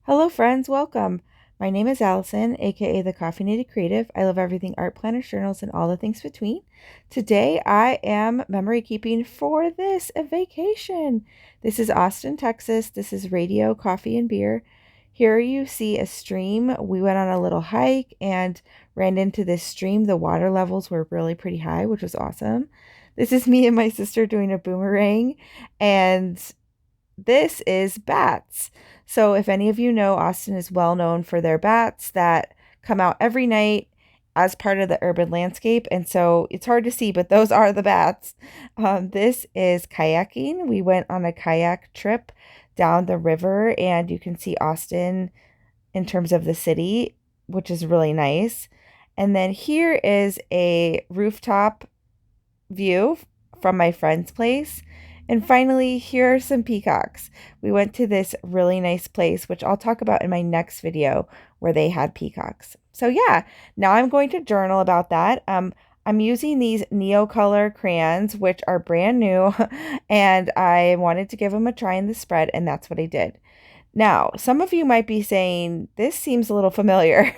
Hello, friends. Welcome. My name is Allison, aka the Caffeinated Creative. I love everything art, planners, journals, and all the things between. Today, I am memory keeping for this a vacation. This is Austin, Texas. This is Radio, Coffee, and Beer. Here you see a stream. We went on a little hike and ran into this stream. The water levels were really pretty high, which was awesome. This is me and my sister doing a boomerang, and this is bats. So, if any of you know, Austin is well known for their bats that come out every night as part of the urban landscape. And so it's hard to see, but those are the bats. This is kayaking. We went on a kayak trip down the river, and you can see Austin in terms of the city, which is really nice. And then here is a rooftop view from my friend's place. And finally, here are some peacocks. We went to this really nice place, which I'll talk about in my next video, where they had peacocks. So yeah, now I'm going to journal about that. I'm using these Neocolor crayons, which are brand new, and I wanted to give them a try in the spread, and that's what I did. Now, some of you might be saying, this seems a little familiar.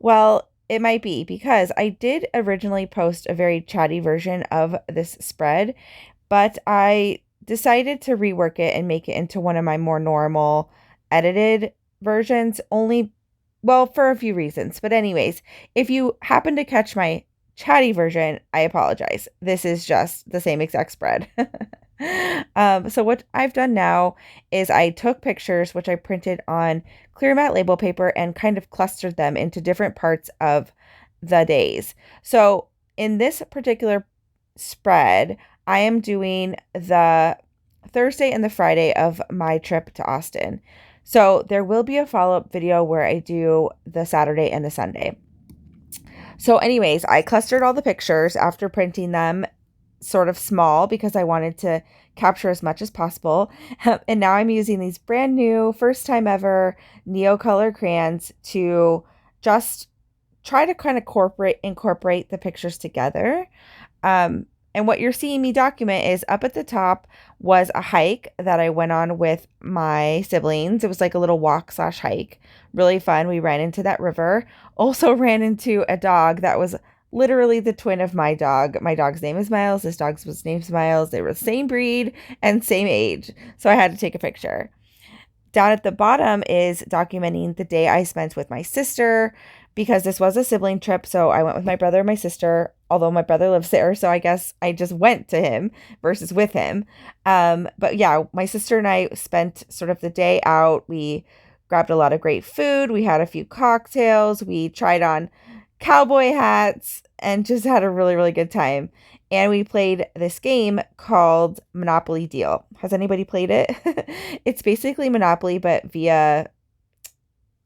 Well, it might be because I did originally post a very chatty version of this spread, but I decided to rework it and make it into one of my more normal edited versions only, well, for a few reasons. But anyways, if you happen to catch my chatty version, I apologize. This is just the same exact spread. So what I've done now is I took pictures, which I printed on clear matte label paper and kind of clustered them into different parts of the days. So in this particular spread, I am doing the Thursday and the Friday of my trip to Austin. So there will be a follow-up video where I do the Saturday and the Sunday. So anyways, I clustered all the pictures after printing them sort of small because I wanted to capture as much as possible. And now I'm using these brand new, first time ever Neocolor crayons to just try to kind of incorporate the pictures together. And what you're seeing me document is up at the top was a hike that I went on with my siblings. It was like a little walk/hike. Really fun. We ran into that river. Also ran into a dog that was literally the twin of my dog. My dog's name is Miles. This dog's name is Miles. They were the same breed and same age. So I had to take a picture. Down at the bottom is documenting the day I spent with my sister, because this was a sibling trip. So I went with my brother and my sister, although my brother lives there. So I guess I just went to him versus with him. But yeah, my sister and I spent sort of the day out. We grabbed a lot of great food. We had a few cocktails. We tried on cowboy hats and just had a really, really good time. And we played this game called Monopoly Deal. Has anybody played it? It's basically Monopoly, but via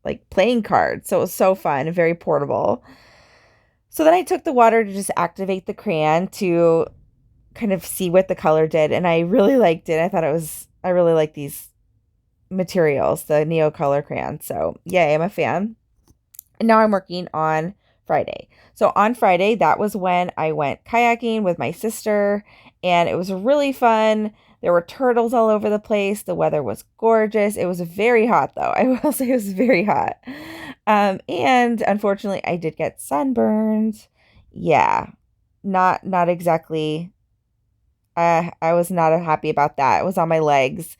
like playing cards. So it was so fun and very portable. So then I took the water to just activate the crayon to kind of see what the color did. And I really liked it. I really like these materials, the Neocolor crayon. So yay, I'm a fan. And now I'm working on Friday. So on Friday, that was when I went kayaking with my sister, and it was really fun. There were turtles all over the place. The weather was gorgeous. It was very hot, though. I will say it was very hot. And unfortunately, I did get sunburned. Yeah, not exactly. I was not happy about that. It was on my legs,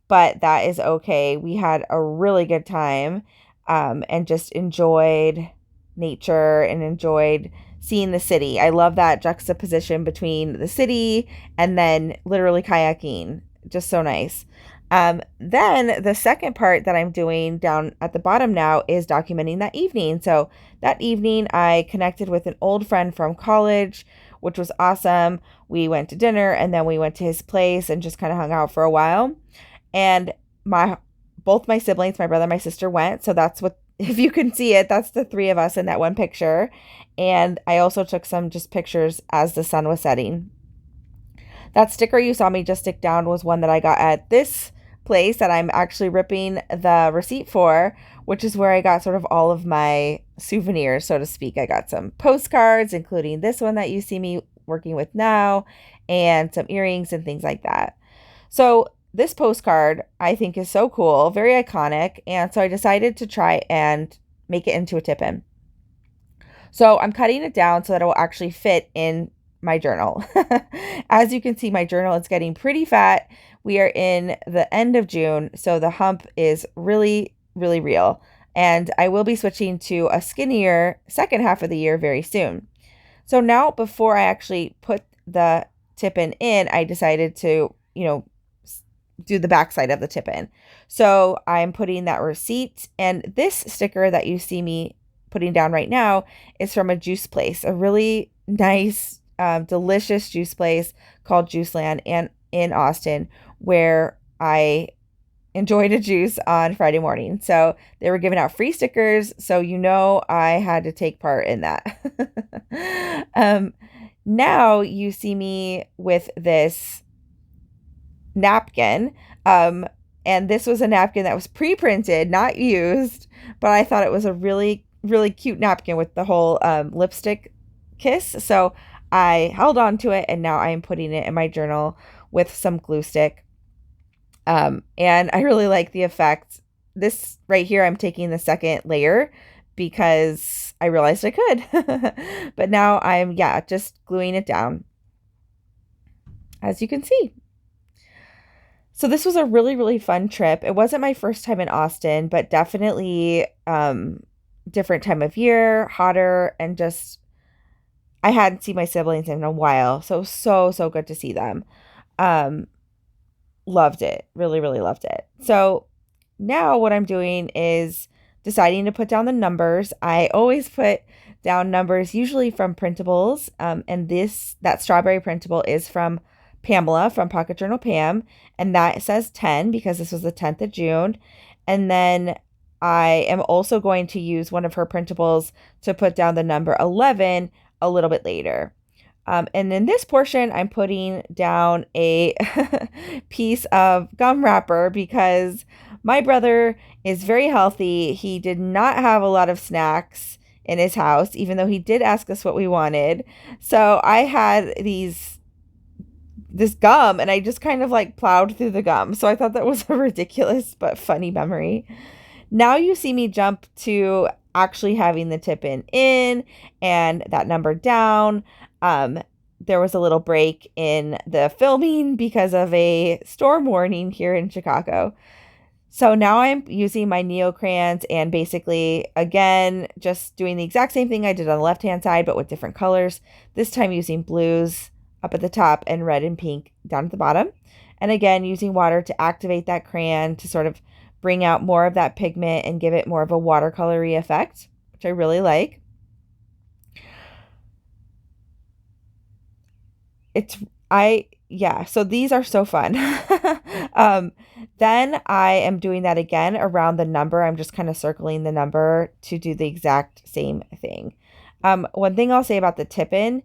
but that is okay. We had a really good time, and just enjoyed nature and enjoyed seeing the city. I love that juxtaposition between the city and then literally kayaking. Just so nice. Then the second part that I'm doing down at the bottom now is documenting that evening. So that evening I connected with an old friend from college, which was awesome. We went to dinner and then we went to his place and just kind of hung out for a while. And both my siblings, my brother and my sister went. So that's what, if you can see it, that's the three of us in that one picture. And I also took some just pictures as the sun was setting. That sticker you saw me just stick down was one that I got at this place that I'm actually ripping the receipt for, which is where I got sort of all of my souvenirs, so to speak. I got some postcards, including this one that you see me working with now, and some earrings and things like that. So this postcard I think is so cool, very iconic, and so I decided to try and make it into a tip-in. So I'm cutting it down so that it will actually fit in my journal. As you can see, my journal is getting pretty fat. We are in the end of June, so the hump is really, really real. And I will be switching to a skinnier second half of the year very soon. So now, before I actually put the tip-in, I decided to, do the backside of the tip-in. So I'm putting that receipt, and this sticker that you see me putting down right now is from a juice place, a really nice, delicious juice place called Juiceland and in Austin, where I enjoyed a juice on Friday morning. So they were giving out free stickers, so I had to take part in that. Now you see me with this napkin, and this was a napkin that was pre-printed, not used, but I thought it was a really, really cute napkin with the whole lipstick kiss. So I held on to it, and now I am putting it in my journal with some glue stick. And I really like the effect. This right here, I'm taking the second layer because I realized I could. But now I'm, just gluing it down, as you can see. So this was a really, really fun trip. It wasn't my first time in Austin, but definitely different time of year, hotter, and just I hadn't seen my siblings in a while. So good to see them. Loved it. Really, really loved it. So now what I'm doing is deciding to put down the numbers. I always put down numbers usually from printables. And that strawberry printable is from Pamela from PocketJournalPam. And that says 10 because this was the 10th of June. And then I am also going to use one of her printables to put down the number 11 a little bit later. And in this portion, I'm putting down a piece of gum wrapper because my brother is very healthy. He did not have a lot of snacks in his house, even though he did ask us what we wanted. So I had this gum, and I just kind of like plowed through the gum. So I thought that was a ridiculous but funny memory. Now you see me jump to actually having the tip-in and that number down. There was a little break in the filming because of a storm warning here in Chicago. So now I'm using my neocrayons and basically, again, just doing the exact same thing I did on the left-hand side, but with different colors. This time using blues up at the top and red and pink down at the bottom. And again, using water to activate that crayon to sort of bring out more of that pigment and give it more of a watercolory effect, which I really like. So these are so fun. Then I am doing that again around the number. I'm just kind of circling the number to do the exact same thing. One thing I'll say about the tip-in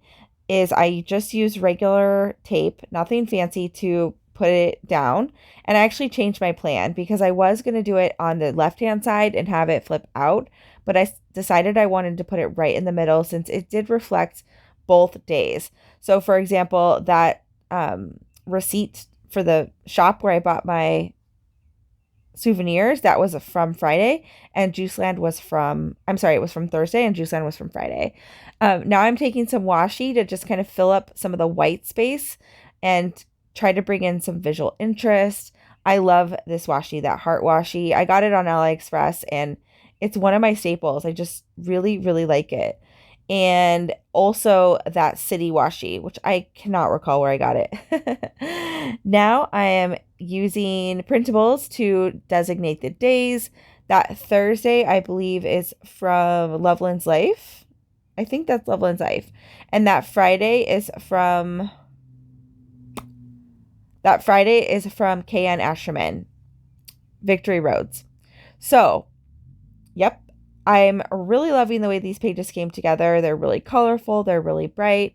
is I just use regular tape, nothing fancy, to put it down. And I actually changed my plan because I was going to do it on the left-hand side and have it flip out, but I decided I wanted to put it right in the middle since it did reflect both days. So for example, that receipt for the shop where I bought my souvenirs, that was from Friday, and Juiceland was from Thursday, and Juiceland was from Friday. Now I'm taking some washi to just kind of fill up some of the white space and try to bring in some visual interest. I love this washi, that heart washi. I got it on AliExpress, and it's one of my staples. I just really, really like it. And also that city washi, which I cannot recall where I got it. Now I am using printables to designate the days. That Thursday, I believe, is from LoveLynnsLife. I think that's LoveLynnsLife. And that Friday is from Kayann Ausherman, Victory Roads. So, yep. I'm really loving the way these pages came together. They're really colorful. They're really bright.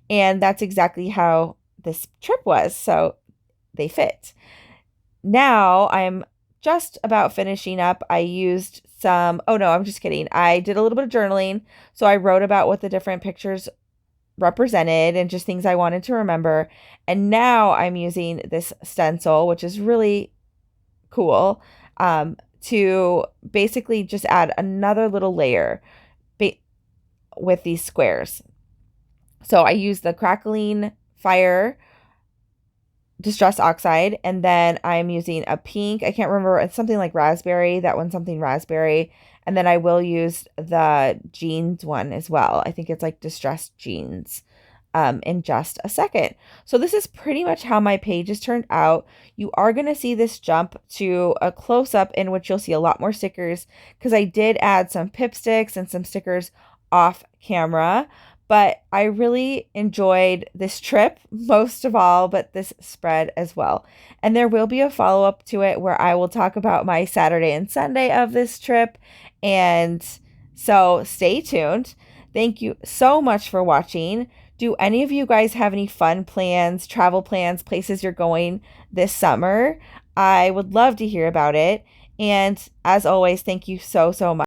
And that's exactly how this trip was. So they fit. Now I'm just about finishing up. I used some, oh no, I'm just kidding. I did a little bit of journaling. So I wrote about what the different pictures represented and just things I wanted to remember. And now I'm using this stencil, which is really cool, to basically just add another little layer with these squares. So I use the crackling fire distress oxide, and then I'm using a pink, I can't remember, it's something like raspberry, that one's something raspberry, and then I will use the jeans one as well. I think it's like distressed jeans, in just a second. So this is pretty much how my pages turned out. You are going to see this jump to a close-up in which you'll see a lot more stickers, because I did add some pip sticks and some stickers off camera. But I really enjoyed this trip most of all, but this spread as well. And there will be a follow-up to it where I will talk about my Saturday and Sunday of this trip. And so stay tuned. Thank you so much for watching. Do any of you guys have any fun plans, travel plans, places you're going this summer? I would love to hear about it. And as always, thank you so much.